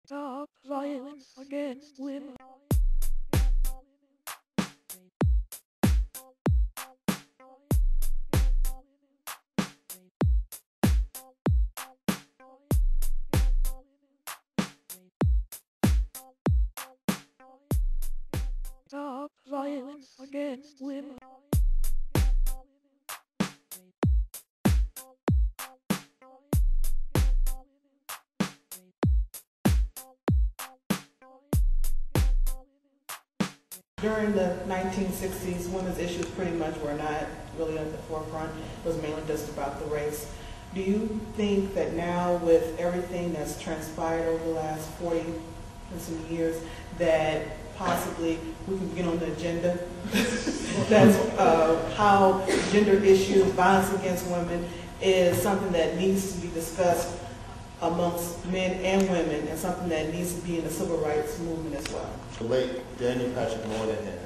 Stop violence against women. Stop violence against women. During the 1960s, women's issues pretty much were not really at the forefront. It was mainly just about the race. Do you think that now, with everything that's transpired over the last 40 and some years, that possibly we can get on the agenda? That's how gender issues, violence against women, is something that needs to be discussed amongst men and women, and something that needs to be in the civil rights movement as well. The late Daniel Patrick Moynihan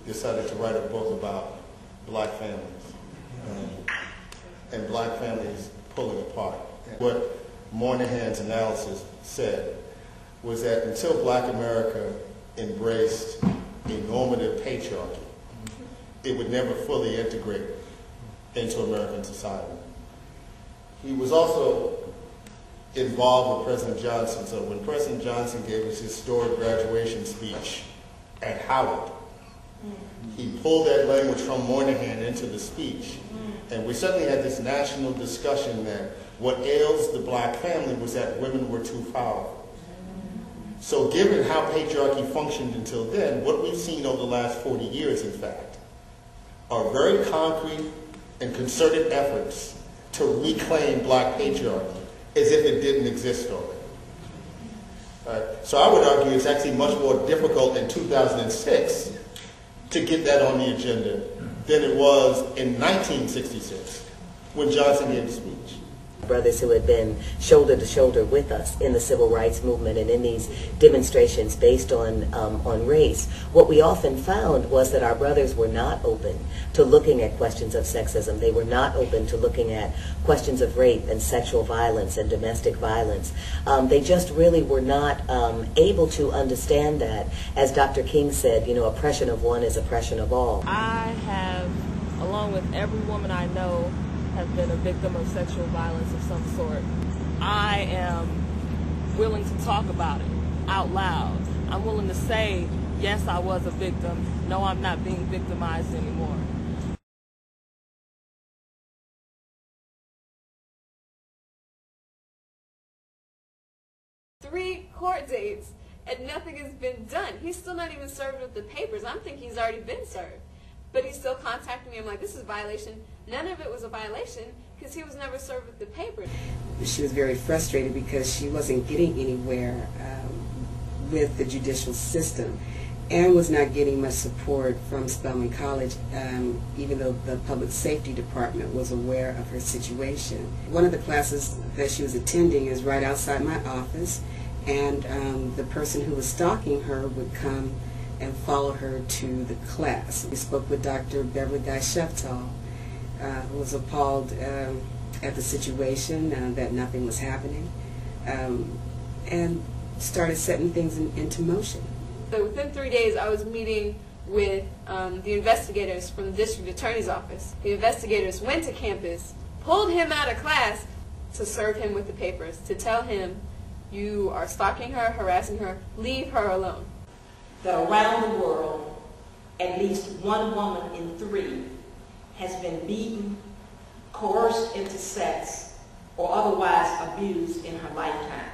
decided to write a book about black families and black families pulling apart. What Moynihan's analysis said was that until black America embraced a normative patriarchy, it would never fully integrate into American society. He was also involved with President Johnson. So when President Johnson gave his historic graduation speech at Howard, he pulled that language from Moynihan into the speech. And we suddenly had this national discussion that what ails the black family was that women were too powerful. So given how patriarchy functioned until then, what we've seen over the last 40 years, in fact, are very concrete and concerted efforts to reclaim black patriarchy as if it didn't exist already. So I would argue it's actually much more difficult in 2006 to get that on the agenda than it was in 1966 when Johnson gave the speech. Brothers who had been shoulder to shoulder with us in the civil rights movement and in these demonstrations based on race, what we often found was that our brothers were not open to looking at questions of sexism. They were not open to looking at questions of rape and sexual violence and domestic violence. They just really were not able to understand that. As Dr. King said, you know, oppression of one is oppression of all. I have, along with every woman I know, have been a victim of sexual violence of some sort. I am willing to talk about it out loud. I'm willing to say, yes, I was a victim. No, I'm not being victimized anymore. Three court dates and nothing has been done. He's still not even served with the papers. I'm thinking he's already been served. But he's still contacting me. I'm like, this is a violation. None of it was a violation because he was never served with the papers. She was very frustrated because she wasn't getting anywhere with the judicial system and was not getting much support from Spelman College, even though the public safety department was aware of her situation. One of the classes that she was attending is right outside my office, and the person who was stalking her would come and follow her to the class. We spoke with Dr. Beverly Guy-Sheftal, who was appalled at the situation, that nothing was happening, and started setting things into motion. So within 3 days, I was meeting with the investigators from the district attorney's office. The investigators went to campus, pulled him out of class to serve him with the papers, to tell him, you are stalking her, harassing her, leave her alone. That around the world, at least one woman in 3 has been beaten, coerced into sex, or otherwise abused in her lifetime.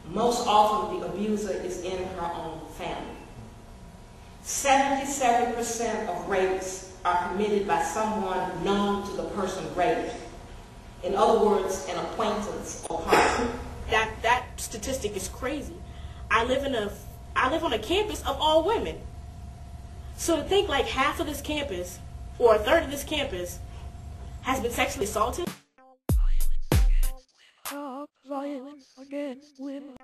Most often the abuser is in her own family. 77% of rapes are committed by someone known to the person raped. In other words, an acquaintance or partner. That statistic is crazy. I live on a campus of all women. So to think like half of this campus, or a third of this campus, has been sexually assaulted. Stop violence against women.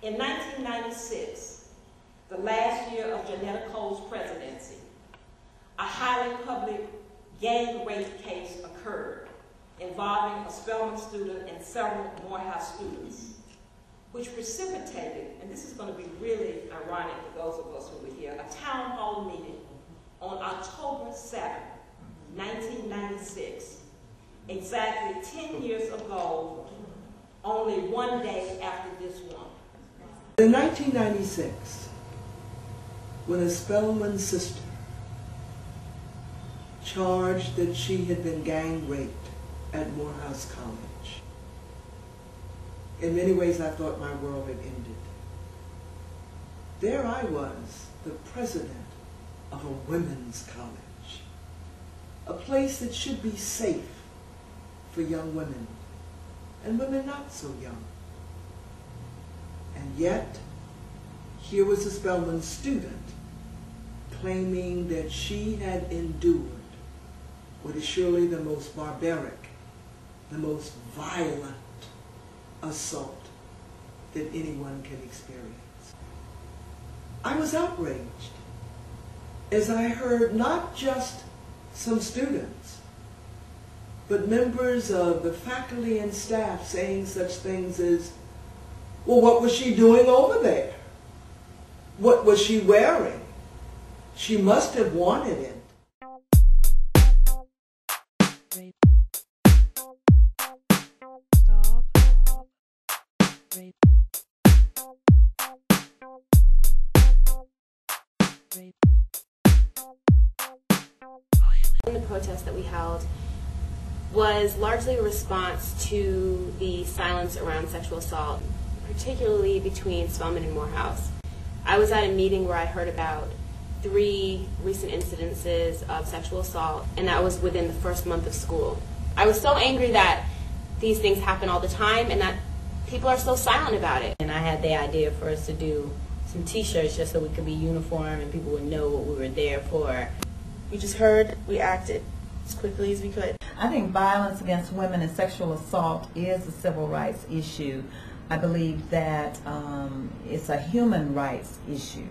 In 1996, the last year of Janetta Cole's presidency, a highly public gang rape case occurred involving a Spelman student and several Morehouse students, which precipitated, and this is going to be really ironic for those of us who were here, a town hall meeting on October 7, 1996, exactly 10 years ago, only one day after this one. In 1996, when a Spelman sister charged that she had been gang raped at Morehouse College, in many ways I thought my world had ended. There I was, the president of a women's college, a place that should be safe for young women and women not so young. And yet, here was a Spelman student claiming that she had endured what is surely the most barbaric, the most violent assault that anyone can experience. I was outraged as I heard not just some students, but members of the faculty and staff saying such things as, well, what was she doing over there? What was she wearing? She must have wanted it. The protest that we held was largely a response to the silence around sexual assault, particularly between Spelman and Morehouse. I was at a meeting where I heard about 3 recent incidences of sexual assault, and that was within the first month of school. I was so angry that these things happen all the time and that people are so silent about it. And I had the idea for us to do some t-shirts just so we could be uniform and people would know what we were there for. We just heard, we acted as quickly as we could. I think violence against women and sexual assault is a civil rights issue. I believe that it's a human rights issue.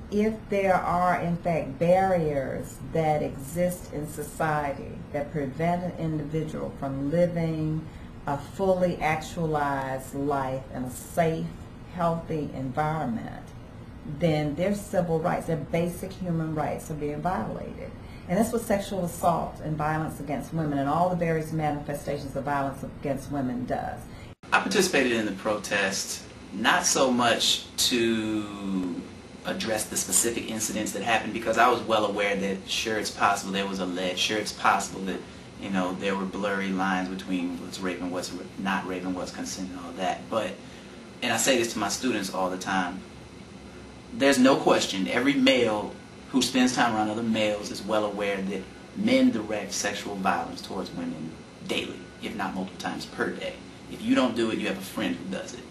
If there are, in fact, barriers that exist in society that prevent an individual from living a fully actualized life in a safe, healthy environment, then their civil rights, their basic human rights are being violated. And that's what sexual assault and violence against women and all the various manifestations of violence against women does. I participated in the protest not so much to address the specific incidents that happened, because I was well aware that sure, it's possible there was a lead, sure, it's possible that, you know, there were blurry lines between what's rape and what's not rape and what's consent and all that. But, and I say this to my students all the time, there's no question every male who spends time around other males is well aware that men direct sexual violence towards women daily, if not multiple times per day. If you don't do it, you have a friend who does it.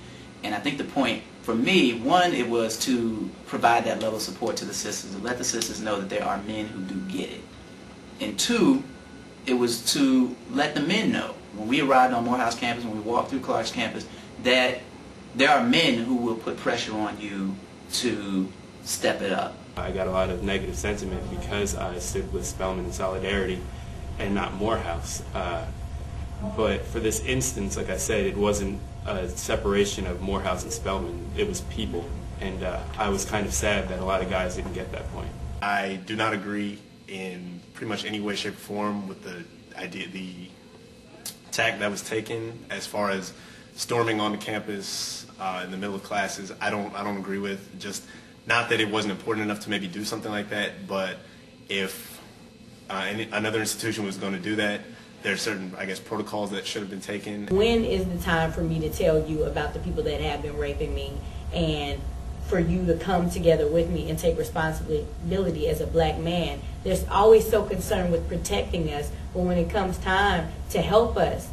And I think the point for me, one, it was to provide that level of support to the sisters, to let the sisters know that there are men who do get it. And two, it was to let the men know, when we arrived on Morehouse campus, when we walked through Clark's campus, that there are men who will put pressure on you to step it up. I got a lot of negative sentiment because I stood with Spelman in solidarity and not Morehouse. But for this instance, like I said, it wasn't a separation of Morehouse and Spelman. It was people. And I was kind of sad that a lot of guys didn't get that point. I do not agree in pretty much any way, shape, or form with the idea, the tack that was taken as far as storming on the campus in the middle of classes. I don't agree with. Just not that it wasn't important enough to maybe do something like that, but if another institution was going to do that, there's certain, I guess, protocols that should have been taken. When is the time for me to tell you about the people that have been raping me, and for you to come together with me and take responsibility as a black man? They're always so concerned with protecting us, but when it comes time to help us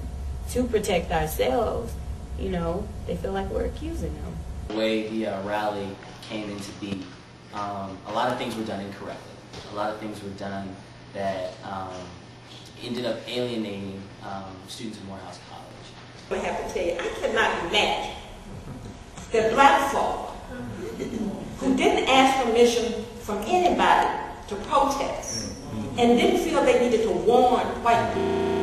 to protect ourselves, you know, they feel like we're accusing them. The way the rally came into being, a lot of things were done incorrectly. A lot of things were done that ended up alienating students at Morehouse College. I have to tell you, I cannot imagine that black folk who didn't ask permission from anybody to protest and didn't feel they needed to warn white people